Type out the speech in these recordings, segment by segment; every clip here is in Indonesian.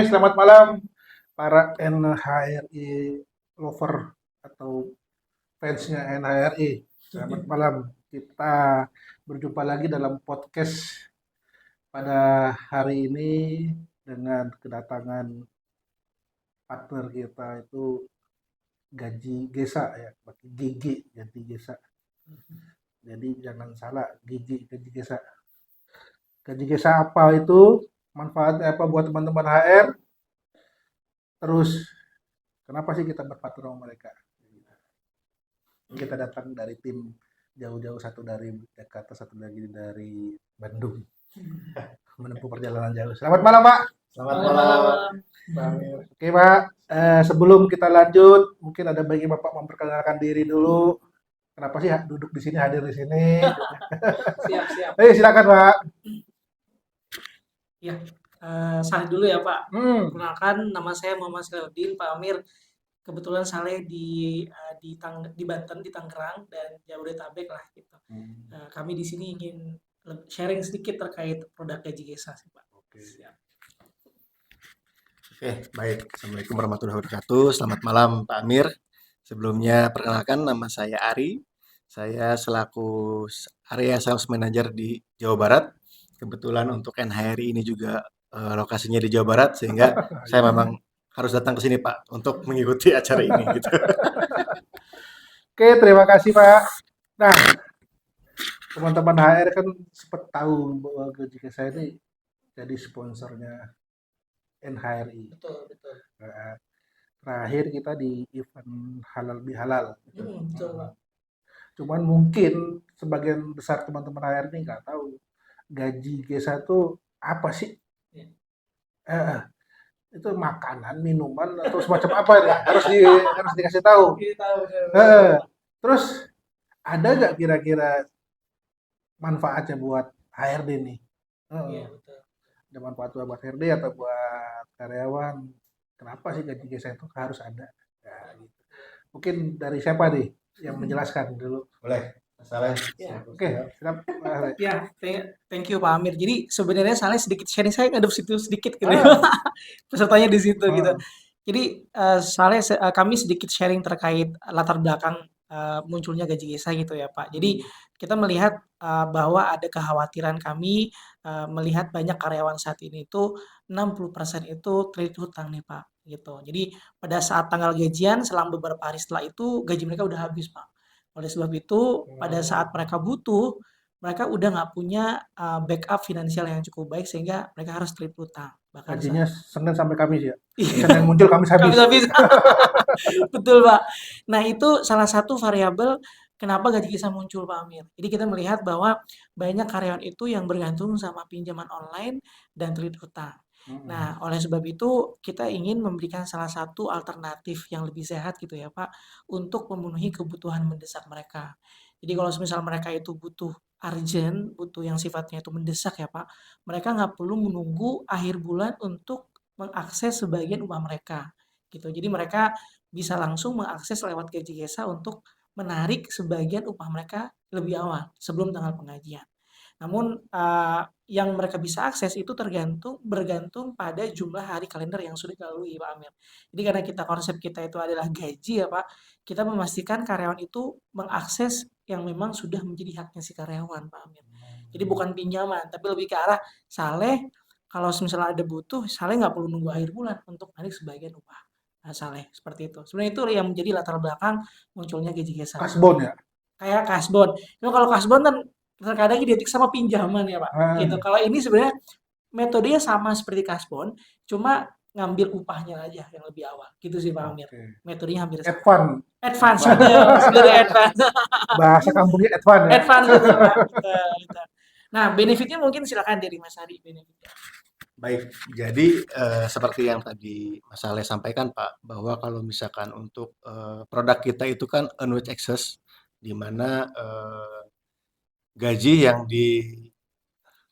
selamat malam para NHRI lover atau fansnya NHRI. Selamat malam. Kita berjumpa lagi dalam podcast pada hari ini dengan kedatangan partner kita itu Gaji Gesa ya, pakai Gigi Gaji Gesa. Jadi jangan salah, Gaji Gesa. Gaji Gesa apa itu? Manfaatnya apa buat teman-teman HR? Terus kenapa sih kita berpartner sama mereka? Kita datang dari tim jauh-jauh, satu dari Jakarta, satu lagi dari Bandung, menempuh perjalanan jauh. Selamat malam, Pak. Selamat malam, Bang. Oke, Pak. Sebelum kita lanjut, mungkin ada baiknya Bapak memperkenalkan diri dulu. Kenapa sih duduk di sini, hadir di sini? Siap. Silakan, Pak. Ya, Saleh dulu ya Pak. Hmm. Perkenalkan, nama saya Muhammad Salahuddin, Pak Amir. Kebetulan Saleh di Banten, di Tangerang, dan Jabodetabek lah gitu. Kami di sini ingin sharing sedikit terkait produk Gaji Gesa sih Pak. Oke. Siap. Oke, baik. Assalamualaikum warahmatullahi wabarakatuh. Selamat malam, Pak Amir. Sebelumnya, perkenalkan nama saya Ari. Saya selaku Area Sales Manager di Jawa Barat. Kebetulan untuk NHRI ini juga lokasinya di Jawa Barat, sehingga saya memang harus datang ke sini, Pak, untuk mengikuti acara ini. Gitu. Oke, terima kasih, Pak. Nah, teman-teman HR kan sempat tahu bahwa Gaji Gesa ini jadi sponsornya NHRI. Betul. Terakhir kita di event halal bihalal. Betul Pak. Cuman mungkin sebagian besar teman-teman HR ini nggak tahu Gaji Gesa itu apa sih? Iya. Itu makanan, minuman atau semacam apa ya? Harus dikasih tahu. Kita tahu. Terus ada nggak kira-kira manfaatnya buat HRD nih? Iya, betul. Ada manfaat buat HRD atau buat karyawan? Kenapa sih Gaji Gesa itu harus ada? Ya, gitu. Mungkin dari siapa nih yang menjelaskan dulu? Boleh, Saleh. Ya. Oke, silakan. Ya, thank you Pak Amir. Jadi sebenarnya Saleh sedikit sharing, saya ada situ sedikit gitu. Pesertanya di situ gitu. Jadi kami sedikit sharing terkait latar belakang munculnya Gaji Gesa gitu ya Pak. Jadi kita melihat bahwa ada kekhawatiran kami melihat banyak karyawan saat ini itu 60% itu terlilit hutang nih Pak gitu. Jadi pada saat tanggal gajian selang beberapa hari setelah itu gaji mereka udah habis Pak. Oleh sebab itu pada saat mereka butuh, mereka udah nggak punya backup finansial yang cukup baik sehingga mereka harus terlilit hutang. Bahkan Gajinya Senin sampai Kamis ya? Iya. Senin muncul, Kamis habis. Habis. Betul Pak. Nah itu salah satu variabel kenapa Gaji Gesa muncul Pak Amir. Jadi kita melihat bahwa banyak karyawan itu yang bergantung sama pinjaman online dan terlilit hutang. Nah, oleh sebab itu kita ingin memberikan salah satu alternatif yang lebih sehat gitu ya Pak, untuk memenuhi kebutuhan mendesak mereka. Jadi kalau misal mereka itu butuh urgent, butuh yang sifatnya itu mendesak ya Pak, mereka nggak perlu menunggu akhir bulan untuk mengakses sebagian upah mereka gitu. Jadi mereka bisa langsung mengakses lewat Gaji Gesa untuk menarik sebagian upah mereka lebih awal sebelum tanggal pengajian. Namun yang mereka bisa akses itu bergantung pada jumlah hari kalender yang sudah dilalui Pak Amir. Jadi karena konsep kita itu adalah gaji ya Pak, kita memastikan karyawan itu mengakses yang memang sudah menjadi haknya si karyawan Pak Amir. Jadi bukan pinjaman, tapi lebih ke arah Saleh kalau misalnya ada butuh, Saleh nggak perlu nunggu akhir bulan untuk narik sebagian upah. Nah, Saleh seperti itu. Sebenarnya itu yang menjadi latar belakang munculnya Gaji Gesa. Kasbon ya? Kayak kasbon. Cuma kalau kasbon kan terkadang identik sama pinjaman ya Pak. Gitu. Kalau ini sebenarnya metodenya sama seperti kasbon, cuma ngambil upahnya aja yang lebih awal. Gitu sih Pak Amir. Metodenya hampir sama. Advance. Sebenarnya advance. Bahasa kampungnya advance ya? Advance betul Pak. Betul. Nah, benefitnya mungkin silakan dari Mas Ari benefitnya. Baik, jadi seperti yang tadi Mas Saleh sampaikan Pak, bahwa kalau misalkan untuk produk kita itu kan unwage access, di mana gaji yang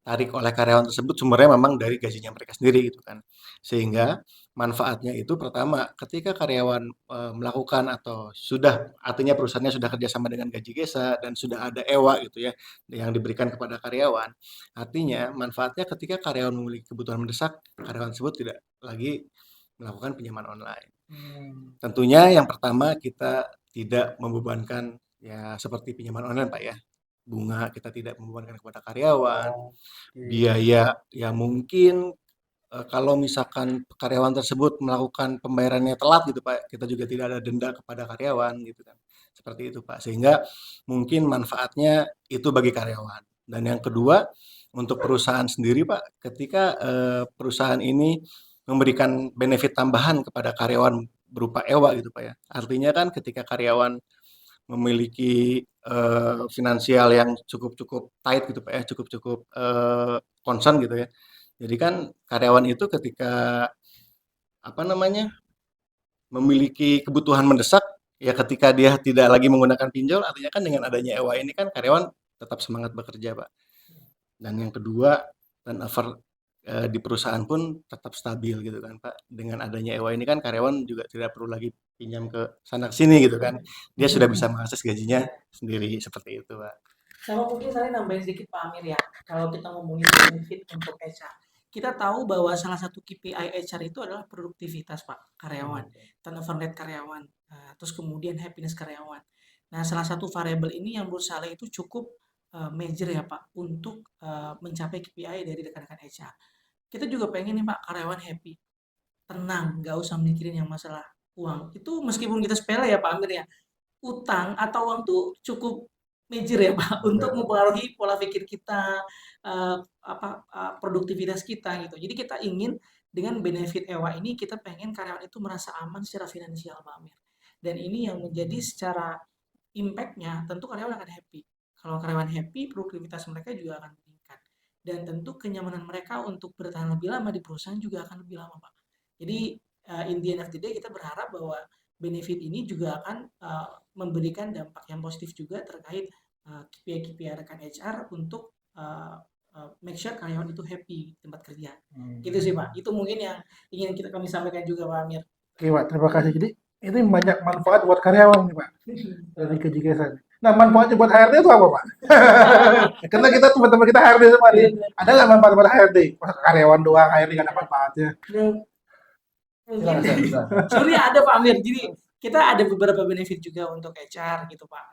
ditarik oleh karyawan tersebut sumbernya memang dari gajinya mereka sendiri gitu kan. Sehingga manfaatnya itu pertama, ketika karyawan melakukan atau sudah artinya perusahaannya sudah kerjasama dengan Gaji Gesa dan sudah ada EWA gitu ya yang diberikan kepada karyawan. Artinya manfaatnya ketika karyawan memiliki kebutuhan mendesak, karyawan tersebut tidak lagi melakukan pinjaman online. Tentunya yang pertama kita tidak membebankan ya seperti pinjaman online Pak ya. Bunga kita tidak membebankan kepada karyawan, Oke. biaya ya mungkin kalau misalkan karyawan tersebut melakukan pembayarannya telat gitu Pak, kita juga tidak ada denda kepada karyawan gitu kan. Seperti itu Pak. Sehingga mungkin manfaatnya itu bagi karyawan. Dan yang kedua, untuk perusahaan sendiri Pak, ketika perusahaan ini memberikan benefit tambahan kepada karyawan berupa EWA gitu Pak ya. Artinya kan ketika karyawan memiliki finansial yang cukup-cukup tight gitu Pak ya, cukup-cukup concern gitu ya. Jadi kan karyawan itu ketika apa namanya memiliki kebutuhan mendesak, ya ketika dia tidak lagi menggunakan pinjol, artinya kan dengan adanya EWA ini kan karyawan tetap semangat bekerja Pak. Dan yang kedua, turnover di perusahaan pun tetap stabil gitu kan Pak. Dengan adanya EWA ini kan karyawan juga tidak perlu lagi pinjam ke sana ke sini gitu kan. Dia sudah bisa mengakses gajinya sendiri seperti itu Pak. Sama mungkin saya nambahin sedikit Pak Amir ya, kalau kita ngomongin benefit untuk HR. Kita tahu bahwa salah satu KPI HR itu adalah produktivitas Pak, karyawan, turnover rate karyawan, terus kemudian happiness karyawan. Nah, salah satu variabel ini yang menurut saya itu cukup major ya Pak, untuk mencapai KPI dari rekan-rekan HR. Kita juga pengen nih Pak, karyawan happy, tenang, nggak usah mikirin yang masalah uang. Itu meskipun kita sepele ya Pak Amir ya, utang atau uang tuh cukup major ya Pak untuk mempengaruhi pola pikir kita, produktivitas kita gitu. Jadi kita ingin dengan benefit EWA ini kita pengen karyawan itu merasa aman secara finansial Pak Amir. Dan ini yang menjadi secara impact-nya tentu karyawan akan happy. Kalau karyawan happy, produktivitas mereka juga akan meningkat. Dan tentu kenyamanan mereka untuk bertahan lebih lama di perusahaan juga akan lebih lama Pak. Jadi in the end of the day kita berharap bahwa benefit ini juga akan memberikan dampak yang positif juga terkait KPI-KPI rekan HR untuk make sure karyawan itu happy di tempat kerja. Gitu sih Pak. Itu mungkin yang ingin kami sampaikan juga Pak Amir. Oke Pak, terima kasih. Jadi ini banyak manfaat buat karyawan nih Pak dari Gaji Gesa. Nah manfaatnya buat HRD itu apa Pak? Karena kita teman-teman kita HRD semua nih. Ada nggak manfaat buat HRD? Masa karyawan doang HRD nggak ada manfaatnya? Mungkin Silakan. sebenarnya ada Pak Amir. Jadi kita ada beberapa benefit juga untuk HR gitu Pak.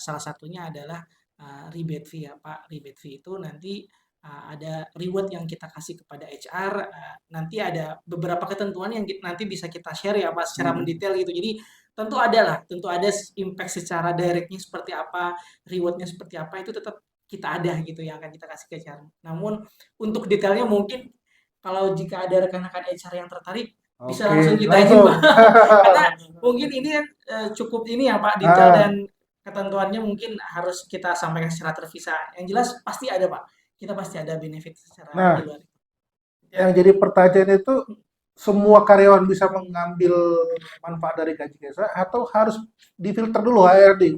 Salah satunya adalah rebate fee ya Pak. Rebate fee itu nanti ada reward yang kita kasih kepada HR. Nanti ada beberapa ketentuan yang nanti bisa kita share ya Pak secara mendetail gitu. Jadi tentu ada impact secara directnya seperti apa, rewardnya seperti apa itu tetap kita ada gitu yang akan kita kasih ke HR. Namun untuk detailnya mungkin kalau jika ada rekan-rekan HR yang tertarik bisa Oke, langsung kita langsung. Pak. Karena mungkin ini kan cukup ini ya Pak detail dan ketentuannya mungkin harus kita sampaikan secara terpisah. Yang jelas pasti ada Pak. Kita pasti ada benefit secara Nah, di luar itu. yang jadi pertanyaan itu semua karyawan bisa mengambil manfaat dari Gaji Gesa atau harus difilter dulu HRD?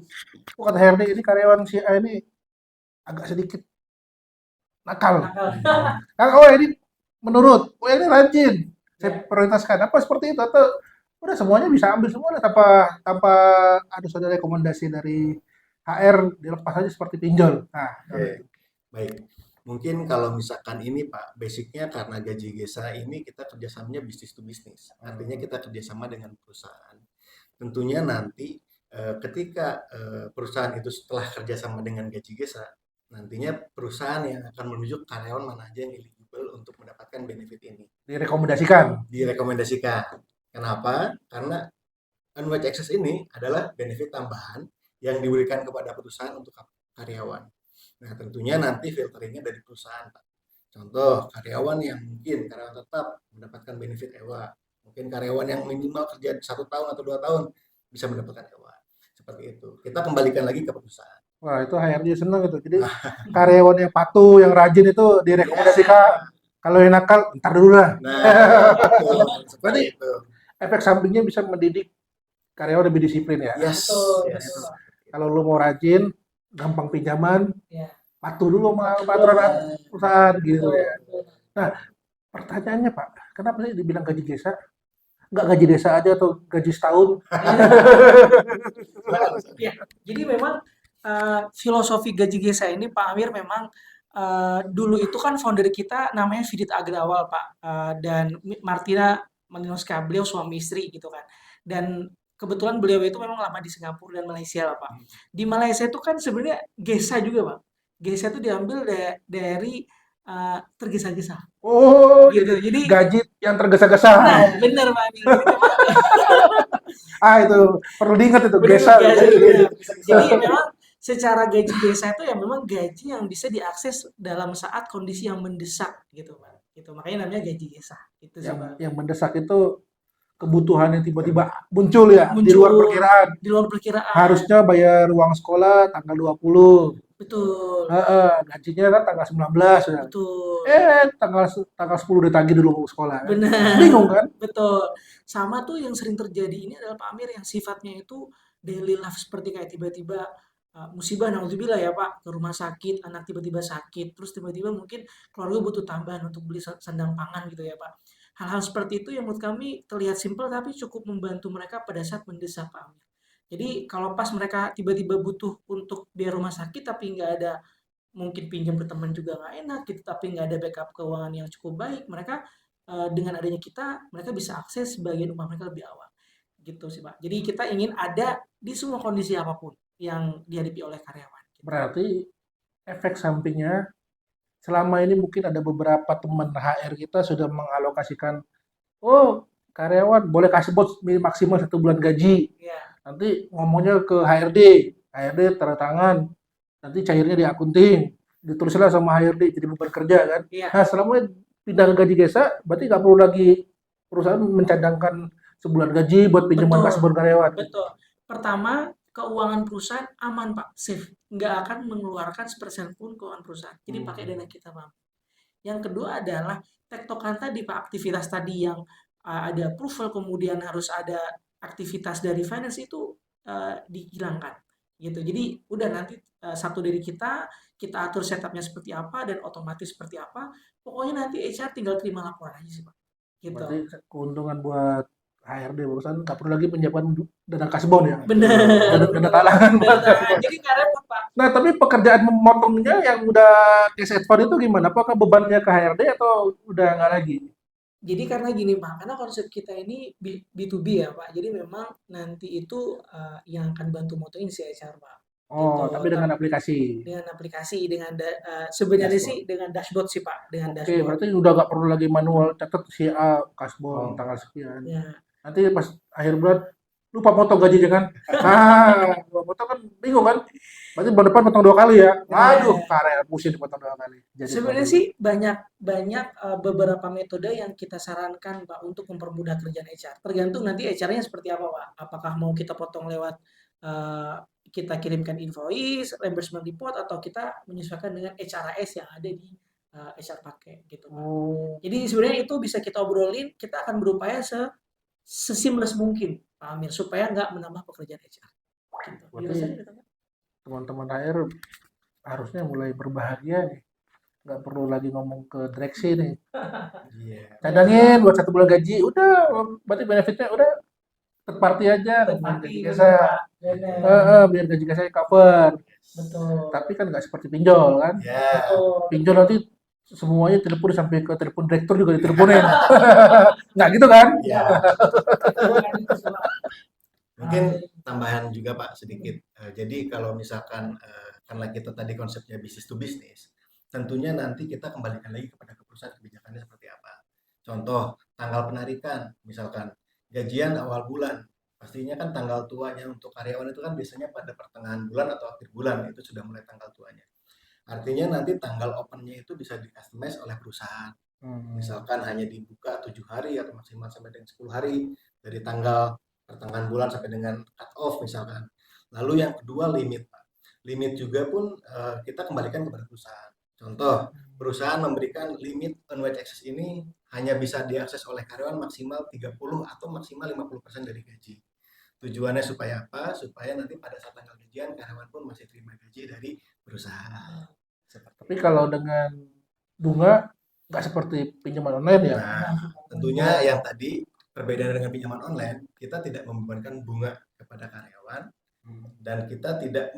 Bukan HRD ini karyawan si A ini agak sedikit nakal. Oh ini menurut, oh ini rajin. Saya prioritaskan apa seperti itu atau udah semuanya bisa ambil semua tanpa tanpa harus ada rekomendasi dari HR dilepas aja seperti pinjol. Nah, Oke, baik. Mungkin kalau misalkan ini Pak, basicnya karena Gaji Gesa ini kita kerjasamanya bisnis to bisnis. Artinya kita kerjasama dengan perusahaan. Tentunya nanti ketika perusahaan itu setelah kerjasama dengan Gaji Gesa, nantinya perusahaan yang akan menunjuk karyawan mana aja yang eligible untuk mendapatkan benefit ini. direkomendasikan. Direkomendasikan. Kenapa? Karena Unwage Access ini adalah benefit tambahan yang diberikan kepada perusahaan untuk karyawan. Nah, tentunya nanti filteringnya dari perusahaan, Pak. Contoh, karyawan yang mungkin karyawan tetap mendapatkan benefit EWA. Mungkin karyawan yang minimal kerja 1 tahun atau 2 tahun bisa mendapatkan EWA. Seperti itu. Kita kembalikan lagi ke perusahaan. Wah, itu HRD seneng itu. Jadi karyawan yang patuh, yang rajin itu direkomendasikan. Kalau yang nakal, ntar dulu lah. Nah, betul. Seperti Berarti itu. efek sampingnya bisa mendidik karyawan lebih disiplin ya. Yes. Betul, Yes. betul. Kalau lu mau rajin, gampang pinjaman, Ya. patuh dulu sama peraturan perusahaan gitu ya. Nah, pertanyaannya Pak, kenapa sih dibilang gaji desa? Nggak gaji desa aja atau gaji setahun? Ya, jadi memang filosofi gaji gesa ini Pak Amir memang dulu itu kan founder kita namanya Vidit Agrawal Pak dan Martina Maninoska, beliau suami istri gitu kan. Dan kebetulan beliau itu memang lama di Singapura dan Malaysia lah Pak. Di Malaysia itu kan sebenarnya gesa juga Pak. Gesa itu diambil dari tergesa-gesa Oh, gitu. jadi Jadi gaji yang tergesa-gesa. nah benar Pak Amir. Jadi memang Ah, itu perlu diingat itu, bener gesa. gaji bener. Jadi memang secara gaji desa itu ya memang gaji yang bisa diakses dalam saat kondisi yang mendesak gitu Pak. Gitu. Makanya namanya gaji desa. Itu sih Pak. Yang mendesak itu kebutuhan yang tiba-tiba muncul ya, di luar Muncul perkiraan. di luar perkiraan. Harusnya bayar uang sekolah tanggal 20. Betul. Heeh, gajinya kan tanggal 19 ya. Betul. Tanggal tanggal 10 ditagih dulu ke sekolah kan. Benar. Bingung kan? Betul. Sama tuh yang sering terjadi ini adalah Pak Amir yang sifatnya itu daily life seperti kayak tiba-tiba musibah naudzubillah ya Pak ke rumah sakit, anak tiba-tiba sakit, terus tiba-tiba mungkin keluarga butuh tambahan untuk beli sandang pangan gitu ya Pak. Hal-hal seperti itu yang menurut kami terlihat simpel tapi cukup membantu mereka pada saat mendesak Pak Amir. Jadi kalau pas mereka tiba-tiba butuh untuk biaya rumah sakit tapi nggak ada mungkin pinjam ke teman juga nggak enak gitu, tapi nggak ada backup keuangan yang cukup baik, mereka dengan adanya kita, mereka bisa akses sebagian upah mereka lebih awal. Gitu sih Pak. Jadi kita ingin ada di semua kondisi apapun yang dihadapi oleh karyawan. Gitu. Berarti efek sampingnya selama ini mungkin ada beberapa teman HR kita sudah mengalokasikan, oh karyawan boleh kasih bos maksimal 1 bulan gaji. Ya, Nanti ngomongnya ke HRD tanda tangan, nanti cairnya di akunting, ditulislah sama HRD jadi beban kerja kan. iya, Nah selama pindah ke gaji desa, berarti nggak perlu lagi perusahaan mencadangkan sebulan gaji buat pinjaman betul, kasih karyawan. betul. Pertama, keuangan perusahaan aman Pak, safe. Nggak akan mengeluarkan sepersen pun keuangan perusahaan. Jadi pakai dana kita Pak. Yang kedua adalah tektokan tadi Pak, aktivitas tadi yang ada approval kemudian harus ada aktivitas dari finance itu dihilangkan gitu. Jadi udah nanti satu dari kita atur setupnya seperti apa dan otomatis seperti apa. Pokoknya nanti HR tinggal terima laporan aja sih Pak. Gitu. Berarti keuntungan buat HRD perusahaan nggak perlu lagi menyiapkan dana kasbon ya, Bener, dana talangan buat bener. kasbon. Jadi nggak repot Pak. Nah tapi pekerjaan memotongnya yang udah cash advance itu gimana? Apakah bebannya ke HRD atau udah nggak lagi? Jadi karena gini Pak, karena konsep kita ini B2B ya Pak. Jadi memang nanti itu yang akan bantu motoin si HR Pak. Oh, Gitu. tapi dengan aplikasi. Dengan aplikasi sebenarnya Dashboard. sih dengan dashboard sih Pak, dengan Oke, dashboard. berarti udah nggak perlu lagi manual catat si A kasbon Oh. tanggal sekian. Ya, Nanti pas akhir bulan lupa potong gajinya kan? Ah, lupa potong kan bingung kan? Berarti bulan depan potong 2 kali ya? Waduh, benar. karya pusing dipotong 2 kali. Jadi Sebenarnya problem. sih banyak banyak beberapa metode yang kita sarankan Pak untuk mempermudah kerjaan HR. Tergantung nanti HR-nya seperti apa Pak. Apakah mau kita potong lewat eh, kita kirimkan invoice, reimbursement report atau kita menyesuaikan dengan HRIS yang ada di HR pakai gitu Pak. Oh, Jadi sebenarnya itu bisa kita obrolin, kita akan berupaya seseamless mungkin Pak Amir supaya nggak menambah pekerjaan HR. Gitu. berarti Gimana gitu, Pak? teman-teman HR harusnya mulai berbahagia nih. Nggak perlu lagi ngomong ke direksi nih. Iya. Cadangin buat 1 bulan gaji, udah berarti benefitnya udah third party aja, biar Tepati gaji benar saya, Pak. Benar. biar gaji saya cover. Betul. Tapi kan nggak seperti pinjol kan? Ya. Betul. Pinjol nanti semuanya telepon sampai ke telepon direktur juga diteleponin. Nggak gitu kan? Ya. Betul kan itu sih, Pak. Mungkin tambahan juga Pak sedikit. Jadi kalau misalkan karena kita tadi konsepnya bisnis to bisnis, tentunya nanti kita kembalikan lagi kepada perusahaan kebijakannya seperti apa. Contoh, tanggal penarikan, misalkan gajian awal bulan, pastinya kan tanggal tuanya untuk karyawan itu kan biasanya pada pertengahan bulan atau akhir bulan, itu sudah mulai tanggal tuanya. Artinya nanti tanggal opennya itu bisa di-customize oleh perusahaan. Misalkan hanya dibuka 7 hari atau maksimal sampai dengan 10 hari dari tanggal pertengahan bulan sampai dengan cut off misalkan. Lalu yang kedua limit Pak. Limit juga pun kita kembalikan kepada perusahaan. Contoh, perusahaan memberikan limit unwage access ini hanya bisa diakses oleh karyawan maksimal 30 atau maksimal 50% dari gaji. Tujuannya supaya apa? Supaya nanti pada saat tanggal gajian karyawan pun masih terima gaji dari perusahaan. Tapi kalau dengan bunga nggak seperti pinjaman online ya. Nah, tentunya yang tadi perbedaan dengan pinjaman online, kita tidak membebankan bunga kepada karyawan dan kita tidak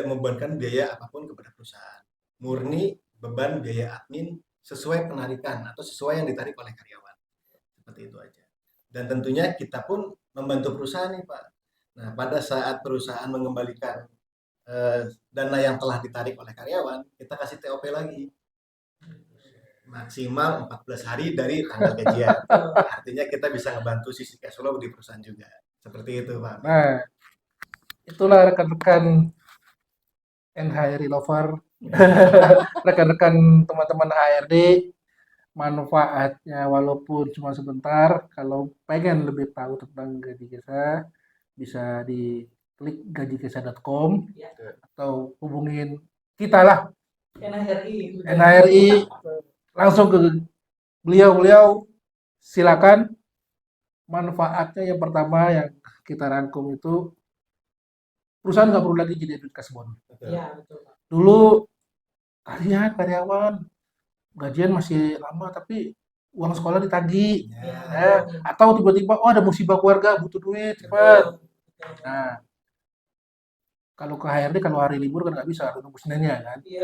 membebankan biaya apapun kepada perusahaan. Murni beban biaya admin sesuai penarikan atau sesuai yang ditarik oleh karyawan. Seperti itu aja. Dan tentunya kita pun membantu perusahaan nih Pak. Nah, pada saat perusahaan mengembalikan dana yang telah ditarik oleh karyawan, kita kasih TOP lagi. Maksimal 14 hari dari tanggal gajian. Artinya kita bisa ngebantu sisi cash flow di perusahaan juga. Seperti itu, Pak. Nah, itulah rekan-rekan NHRI lover, rekan-rekan teman-teman HRD, manfaatnya walaupun cuma sebentar. Kalau pengen lebih tahu tentang gaji Kesa, bisa diklik gajikesa.com Ya. atau hubungin kita lah, NHRI. NHRI, langsung ke beliau-beliau, silakan. Manfaatnya yang pertama yang kita rangkum itu, perusahaan nggak perlu lagi jadi duit kasbon. Iya, betul, Pak. Dulu karyawan gajian masih lama tapi uang sekolah ditagih, Ya. atau tiba-tiba ada musibah keluarga butuh duit cepat. Nah, kalau ke HRD kalau hari libur kan nggak bisa, harus nunggu Seninnya kan. Iya,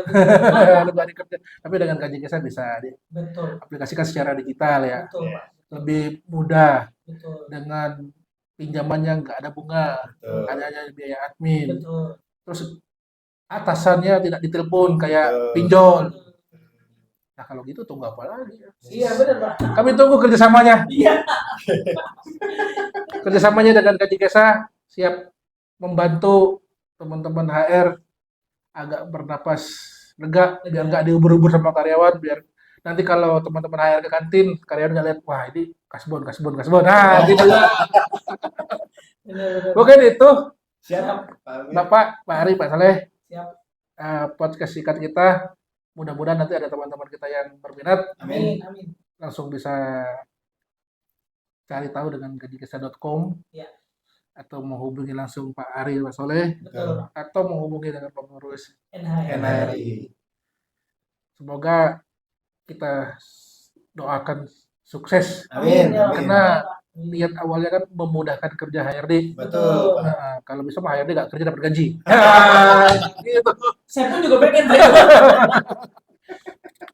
Nunggu hari kerja. Tapi dengan gaji Kesa bisa betul, diaplikasikan secara digital ya, betul, Pak. lebih mudah Betul, dengan pinjaman yang nggak ada bunga, Betul. hanya biaya admin. betul. Terus atasannya tidak ditelepon kayak Betul. pinjol. Nah kalau gitu tunggu apa lagi? Iya, benar, Pak. Kami tunggu kerjasamanya. Iya. Kerjasamanya dengan Gaji Kesa siap membantu teman-teman HR agak bernapas lega, biar nggak diubur-ubur sama karyawan, biar nanti kalau teman-teman HR ke kantin, karyawan nggak lihat, wah ini kasbon. Nah, gitu. Benar. Mungkin itu, Siap, Pak Amir. Bapak, Pak Ari, Pak Saleh, Siap. podcast singkat kita. Mudah-mudahan nanti ada teman-teman kita yang berminat, Amin. Amin. langsung bisa cari tahu dengan gajikesa.com Ya. atau menghubungi langsung Pak Ari, Pak Soleh, Betul. atau menghubungi dengan pengurus NHRI. NHRI. Semoga kita doakan sukses, Amin. ya. Amin. karena niat awalnya kan memudahkan kerja HRD. Betul, Pak. Nah, kalau bisa mah HRD nggak kerja dapat gaji. Gitu. Saya pun juga pengen, Pak.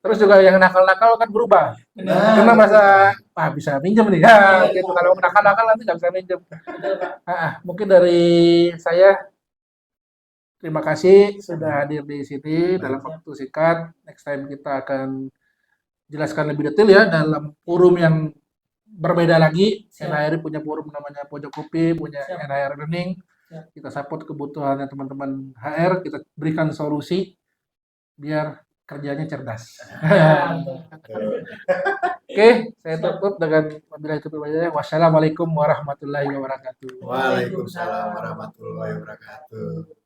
Terus juga yang nakal-nakal kan berubah. Benar. Karena merasa, bisa minjem nih. Ya, gitu. Kalau nakal-nakal nanti nggak bisa minjem. Betul, Pak. Mungkin dari saya, terima kasih sudah hadir di sini dalam waktu singkat. Next time kita akan jelaskan lebih detail ya dalam forum yang berbeda lagi. Siap. NHRI punya forum namanya Pojok Kopi, punya Siap. NHR Learning. Siap. Kita support kebutuhannya teman-teman HR, kita berikan solusi biar kerjanya cerdas. Betul. Oke, saya tutup dengan wabillahi taufiq wal hidayah. Wassalamualaikum warahmatullahi wabarakatuh. Waalaikumsalam warahmatullahi wabarakatuh.